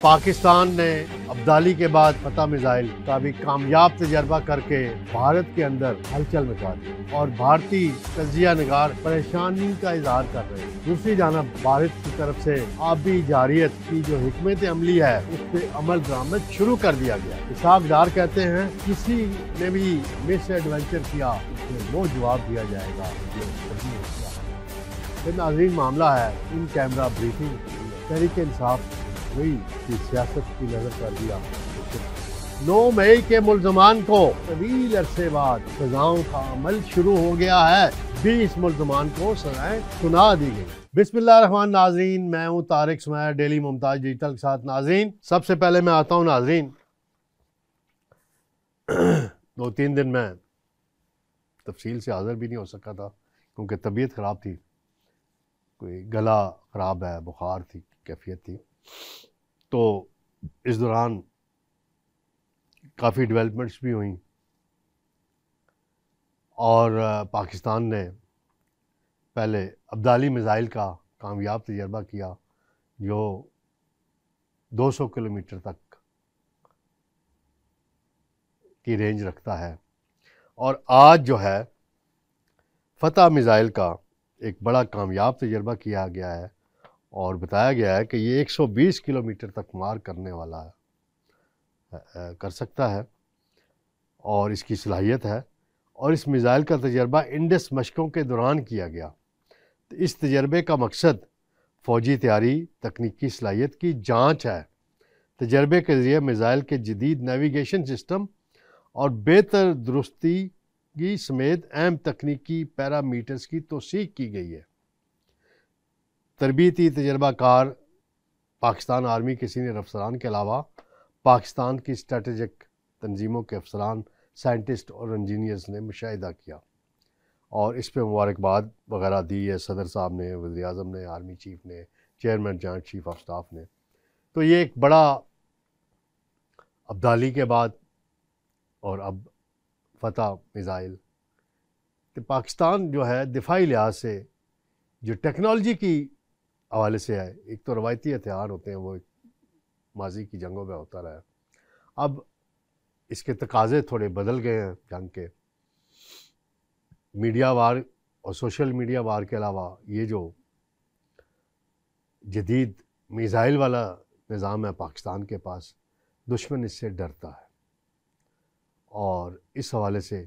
पाकिस्तान ने अब्दाली के बाद फतह मिसाइल का भी कामयाब तजर्बा करके भारत के अंदर हलचल मचा दी और भारतीय तजिया निगार परेशानी का इजहार कर रहे हैं। दूसरी जानब भारत की तरफ से आबी जारियत की जो हिकमत अमली है उस पर अमल दरामद शुरू कर दिया गया। इसाक डार कहते हैं किसी ने भी मिस एडवेंचर किया उसमें वो जवाब दिया जाएगा जो सही होगा। फिर नाज़रीन मामला है in camera briefing Tehreek Insaf वही कि सियासत की नजर कर दिया। 9 मई के मुल्जमान को तवील अरसे बाद सजाओं का अमल शुरू हो गया है। 20 मुल्जमान को सजाएं सुना दी गई। बिस्मिल्लाहिर्रहमान नाज़रीन, मैं हूँ तारिक सुमैर डेली मुमताज डिजिटल के साथ। नाज़रीन सबसे पहले मैं आता हूँ नाज़रीन 2-3 दिन में तफसील से हाज़िर भी नहीं हो सका था क्योंकि तबीयत ख़राब थी, कोई गला ख़राब है, बुखार थी, कैफियत थी। तो इस दौरान काफ़ी डेवलपमेंट्स भी हुई और पाकिस्तान ने पहले अब्दाली मिसाइल का कामयाब तजर्बा किया जो 200 किलोमीटर तक की रेंज रखता है और आज जो है फतह मिसाइल का एक बड़ा कामयाब तजर्बा किया गया है और बताया गया है कि ये 120 किलोमीटर तक मार करने वाला है, कर सकता है और इसकी सलाहियत है। और इस मिसाइल का तजर्बा इंडस मशकों के दौरान किया गया। तो इस तजर्बे का मकसद फ़ौजी तैयारी, तकनीकी सलाहियत की जांच है। तजर्बे के ज़रिए मिसाइल के जदीद नेविगेशन सिस्टम और बेहतर दुरुस्ती की समेत अहम तकनीकी पैरामीटर्स की तौसीक की गई है। तरबीती तजर्बाकार पाकिस्तान आर्मी के सीनियर अफसरान के अलावा पाकिस्तान की स्ट्रेटजिक तंजीमों के अफसरान, साइंटिस्ट और इंजीनियर्स ने मुशाहिदा किया और इस पर मुबारकबाद वगैरह दी है सदर साहब ने, वज़ीर आज़म ने, आर्मी चीफ ने, chairman joint chief of staff ने। तो ये एक बड़ा अब्दाली के बाद और अब फतह मिसाइल तो पाकिस्तान जो है दिफाई लिहाज से जो टेक्नोलॉजी की हवाले से है, एक तो रवायती हथियार होते हैं वो माजी की जंगों में होता रहा है, अब इसके तकाज़े थोड़े बदल गए हैं जंग के। मीडिया वार और सोशल मीडिया वार के अलावा ये जो जदीद मिसाइल वाला निज़ाम है पाकिस्तान के पास, दुश्मन इससे डरता है और इस हवाले से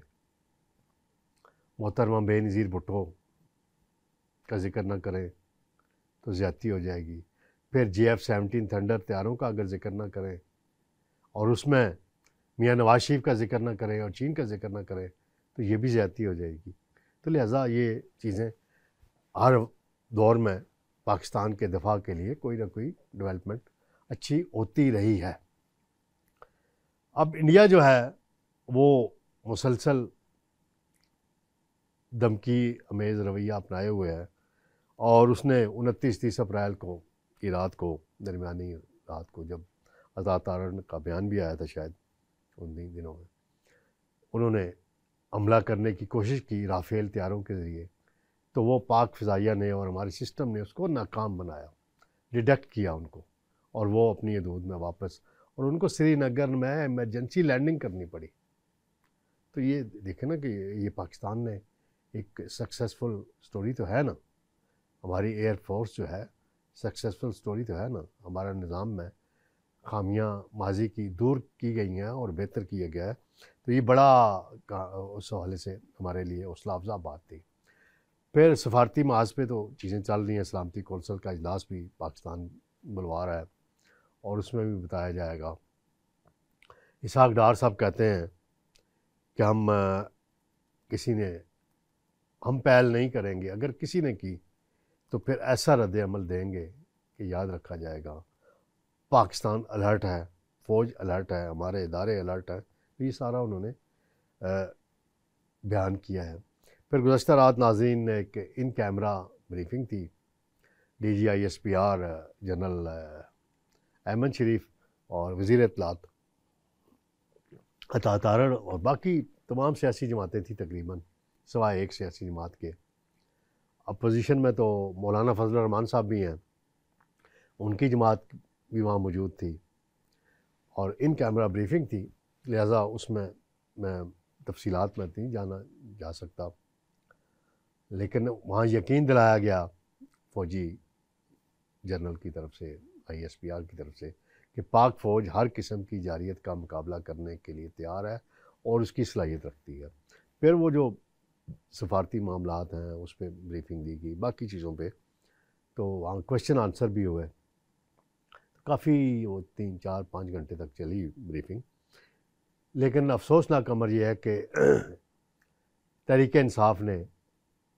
मोहतरमा बेनज़ीर भुट्टो का जिक्र न करें तो ज़्यादती हो जाएगी। फिर JF-17 थंडर तैयारों का अगर जिक्र ना करें और उसमें मियाँ नवाज शरीफ का जिक्र ना करें और चीन का जिक्र ना करें तो ये भी ज़्यादती हो जाएगी। तो लिहाजा ये चीज़ें हर दौर में पाकिस्तान के दिफा के लिए कोई ना कोई डेवलपमेंट अच्छी होती रही है। अब इंडिया जो है वो मुसलसल धमकी अमेज़ रवैया अपनाए हुए है और उसने 29-30 अप्रैल की रात को, दरमियानी रात को, जब आज़ाद तारण का बयान भी आया था शायद उन दिनों में, उन्होंने हमला करने की कोशिश की राफेल तैयारों के ज़रिए। तो वो पाक फ़िज़ाइया ने और हमारे सिस्टम ने उसको नाकाम बनाया, डिडक्ट किया उनको और वो अपनी हदूद में वापस, और उनको श्रीनगर में इमरजेंसी लैंडिंग करनी पड़ी। तो ये देखें ना कि ये पाकिस्तान ने एक सक्सेसफुल स्टोरी तो है ना, हमारी एयर फोर्स जो है सक्सेसफुल स्टोरी तो है ना, हमारा निज़ाम में खामियां माजी की दूर की गई हैं और बेहतर किया गया है। तो ये बड़ा उस हवाले से हमारे लिए हौसला अफजा बात थी। फिर सफारती महाज पे तो चीज़ें चल रही हैं, सलामती कौंसल का इजलास भी पाकिस्तान बुलवा रहा है और उसमें भी बताया जाएगा। इसाक डार साहब कहते हैं कि हम पहल नहीं करेंगे, अगर किसी ने की तो फिर ऐसा रद्द अमल देंगे कि याद रखा जाएगा। पाकिस्तान अलर्ट है, फ़ौज अलर्ट है, हमारे इदारे अलर्ट हैं। तो ये सारा उन्होंने बयान किया है। फिर गुज़श्ता रात नाज़रीन एक इन कैमरा ब्रीफिंग थी, DGISPR जनरल अहमद शरीफ और वज़ीर इत्तलात अता तारण और बाकी तमाम सियासी जमातें थी तकरीबन सिवाय एक सियासी जमात के। अपोजिशन में तो मौलाना फजल रहमान साहब भी हैं, उनकी जमात भी वहाँ मौजूद थी और इन कैमरा ब्रीफिंग थी, लिहाजा उसमें मैं तफसीलात में नहीं जाना जा सकता, लेकिन वहाँ यकीन दिलाया गया फ़ौजी जनरल की तरफ से, ISPR की तरफ से, कि पाक फ़ौज हर किस्म की जारियत का मुकाबला करने के लिए तैयार है और उसकी सलाहियत रखती है। फिर वो जो सफारती मामलात हैं उस पर ब्रीफिंग दी गई, बाकी चीज़ों पे तो वहाँ क्वेश्चन आंसर भी हुए, काफ़ी वो 3-4-5 घंटे तक चली ब्रीफिंग। लेकिन अफसोसनाक अमर यह है कि तहरीक इंसाफ ने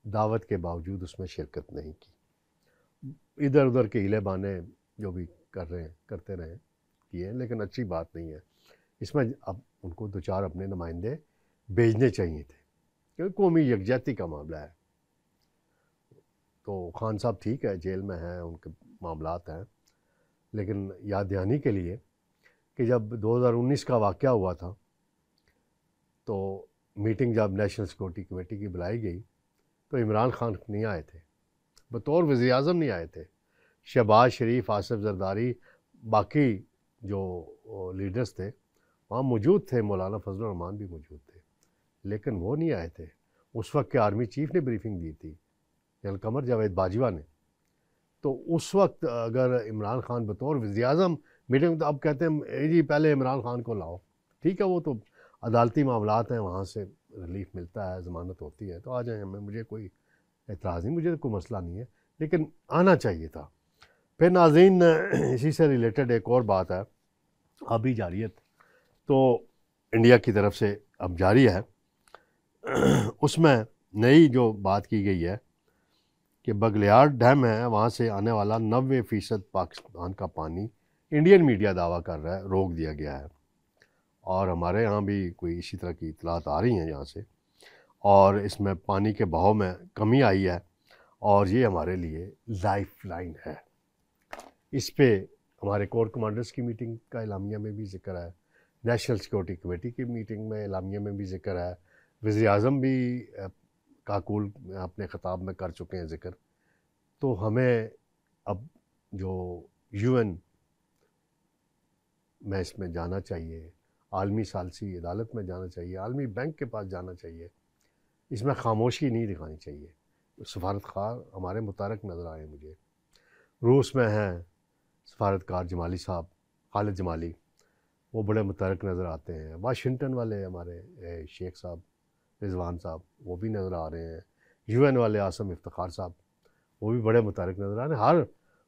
दावत के बावजूद उसमें शिरकत नहीं की। इधर उधर के हिले बहाने जो भी करते रहे किए, लेकिन अच्छी बात नहीं है। इसमें अब उनको 2-4 अपने नुमाइंदे भेजने चाहिए थे, क्योंकि कौमी यकजहती का मामला है। तो खान साहब ठीक है, जेल में हैं, उनके मामलात हैं, लेकिन याद दहानी के लिए कि जब 2019 का वाक़या हुआ था तो मीटिंग जब नेशनल सिक्योरिटी कमेटी की बुलाई गई तो इमरान खान नहीं आए थे, बतौर वज़ीर आज़म नहीं आए थे। शहबाज शरीफ, आसिफ जरदारी, बाकी जो लीडर्स थे वहाँ मौजूद थे, मौलाना फजल रहमान भी मौजूद थे, लेकिन वो नहीं आए थे। उस वक्त के आर्मी चीफ ने ब्रीफिंग दी थी, जनरल कमर जावेद बाजवा ने। तो उस वक्त अगर इमरान खान बतौर वज़ीर आज़म मीटिंग, तो अब कहते हैं जी पहले इमरान खान को लाओ, ठीक है, वो तो अदालती मामलात हैं, वहाँ से रिलीफ मिलता है, ज़मानत होती है, तो आ जाएँ, हमें मुझे कोई एतराज़ नहीं, मुझे कोई मसला नहीं है, लेकिन आना चाहिए था। फिर नाज़रीन, इसी से रिलेटेड एक और बात है, आबी जारियत तो इंडिया की तरफ से अब जारी है। उसमें नई जो बात की गई है कि बगलियार डैम है, वहाँ से आने वाला 90% पाकिस्तान का पानी, इंडियन मीडिया दावा कर रहा है, रोक दिया गया है। और हमारे यहाँ भी कोई इसी तरह की इतलात आ रही हैं यहाँ से, और इसमें पानी के बहाव में कमी आई है और ये हमारे लिए लाइफ लाइन है। इस पे हमारे कोर कमांडर्स की मीटिंग का एलामिया में भी जिक्र है, नेशनल सिक्योरिटी कमेटी की मीटिंग में एलामिया में भी जिक्र है, वज़ीर आज़म भी काकूल अपने ख़िताब में कर चुके हैं जिक्र। तो हमें अब जो UN में इसमें जाना चाहिए, आलमी सालसी अदालत में जाना चाहिए, आलमी बैंक के पास जाना चाहिए, इसमें खामोशी नहीं दिखानी चाहिए। सफारतकार हमारे मुतारक नज़र आए मुझे, रूस में हैं सफारतकार जमाली साहब, खालिद जमाली, वो बड़े मुतारक नज़र आते हैं। वाशिंगटन वाले हमारे शेख साहब, रिजवान साहब, वो भी नज़र आ रहे हैं। UN वाले आसम इफ्तिखार साहब, वो भी बड़े मुतारक नज़र आ रहे हैं। हर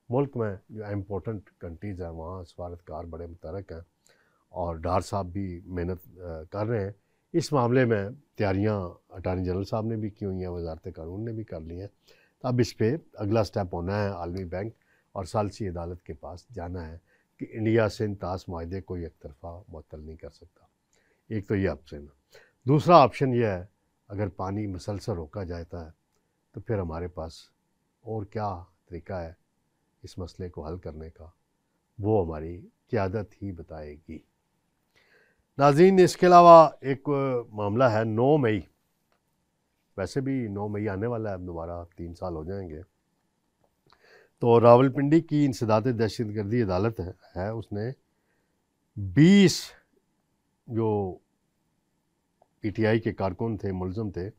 मुल्क में जो इम्पोर्टेंट कंट्रीज़ हैं वहाँ सफारतकार बड़े मुतारक हैं, और डार साहब भी मेहनत कर रहे हैं। इस मामले में तैयारियाँ अटारनी जनरल साहब ने भी की हुई हैं, वजारत कानून ने भी कर ली हैं। तो अब इस पर अगला स्टेप होना है, आलमी बैंक और सालसी अदालत के पास जाना है कि इंडिया से इंतास माहदे को एक तरफा मुअत्तल नहीं कर सकता। एक तो ये ऑप्शन है। दूसरा ऑप्शन ये है, अगर पानी मुसलसल रोका जाता है तो फिर हमारे पास और क्या तरीका है इस मसले को हल करने का, वो हमारी क़यादत ही बताएगी। नाज़रीन, इसके अलावा एक मामला है 9 मई, वैसे भी 9 मई आने वाला है, अब दोबारा 3 साल हो जाएंगे। तो रावलपिंडी की इंसदाद दहशतगर्दी अदालत है, उसने 20 जो PTI के कारकुन थे, मुलज़म थे,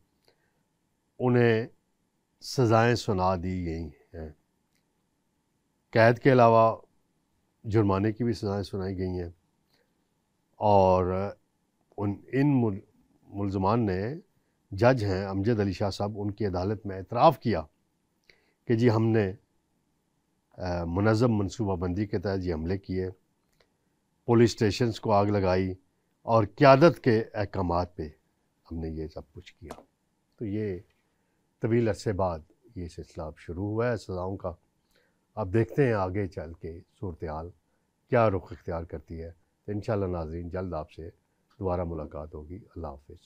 उन्हें सज़ाएँ सुना दी गई हैं। कैद के अलावा जुर्माने की भी सज़ाएँ सुनाई गई हैं, और इन मुलज़मान ने, जज हैं अमजद अली शाह साहब, उनकी अदालत में एतराफ़ किया कि जी हमने मुनज़्ज़म मनसूबाबंदी के तहत ये हमले किए, पुलिस स्टेशंस को आग लगाई और क़यादत के अहकामात पे हमने ये सब कुछ किया। तो ये तवील अरसे बाद ये सिलसिला अब शुरू हुआ है सज़ाओं का। अब देखते हैं आगे चल के सूरत हाल क्या रुख इख्तियार करती है। तो इंशाअल्लाह नाज़रीन, जल्द आपसे दोबारा मुलाकात होगी। अल्लाह हाफ़िज़।